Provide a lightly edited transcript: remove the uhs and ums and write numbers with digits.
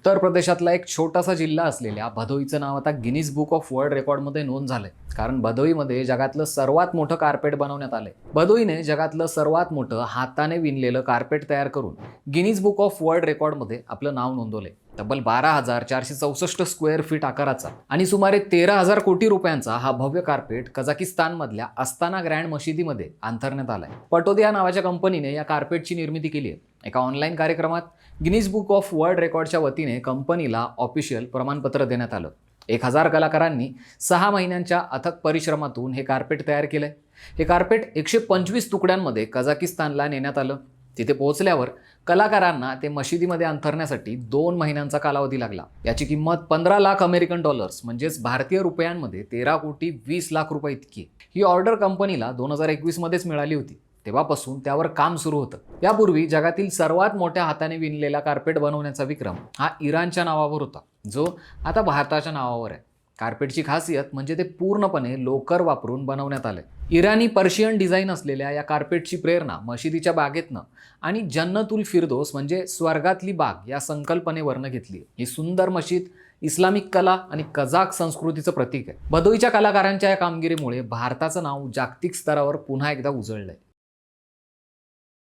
उत्तर प्रदेशातला एक छोटासा जिल्हा असलेल्या भदोईचं नाव आता गिनीज बुक ऑफ वर्ल्ड रेकॉर्डमध्ये नोंद झालंय. कारण भदोईमध्ये जगातलं सर्वात मोठं कार्पेट बनवण्यात आलंय. भदोईने जगातलं सर्वात मोठं हाताने विणलेलं कार्पेट तयार करून गिनीज बुक ऑफ वर्ल्ड रेकॉर्डमध्ये आपलं नाव नोंदवलंय. तब्बल 12,464 स्क्वेअर फीट आकाराचा आणि सुमारे 13,000 कोटी रुपयांचा हा भव्य कार्पेट कझाकिस्तानमधल्या अस्ताना ग्रँड मशिदीमध्ये अंथरण्यात आलाय. पटोदिया नावाच्या कंपनीने या कार्पेटची निर्मिती केली आहे. एका ऑनलाईन कार्यक्रमात गिनीज बुक ऑफ वर्ल्ड रेकॉर्डच्या वतीने कंपनीला ऑफिशियल प्रमाणपत्र देण्यात आलं. 1,000 कलाकारांनी 6 महिन्यांच्या अथक परिश्रमातून हे कार्पेट तयार केलंय. हे कार्पेट 125 तुकड्यांमध्ये कझाकिस्तानला नेण्यात आलं. तिथे पोहोचल्यावर कलाकारांना ते मशिदीमध्ये अंथरण्यासाठी 2 महिन्यांचा कालावधी लागला. याची किंमत 15 लाख अमेरिकन डॉलर्स म्हणजेच भारतीय रुपयांमध्ये 13 कोटी 20 लाख रुपये इतकी. ही ऑर्डर कंपनीला 2021 मध्येच मिळाली होती. तेव्हापासून त्यावर काम सुरू होतं. यापूर्वी जगातील सर्वात मोठ्या हाताने विणलेला कार्पेट बनवण्याचा विक्रम हा इराणच्या नावावर होता, जो आता भारताच्या नावावर आहे. कार्पेटची खासियत म्हणजे ते पूर्णपणे लोकर वापरून बनवण्यात आले. इराणी पर्शियन डिझाईन असलेल्या या कार्पेटची प्रेरणा मशिदीच्या बागेतनं आणि जन्नतुल फिरदोस म्हणजे स्वर्गातली बाग या संकल्पनेवरनं घेतली. ही सुंदर मशीद इस्लामिक कला आणि कझाक संस्कृतीचं प्रतीक आहे. भदोईच्या कलाकारांच्या या कामगिरीमुळे भारताचं नाव जागतिक स्तरावर पुन्हा एकदा उजळलंय.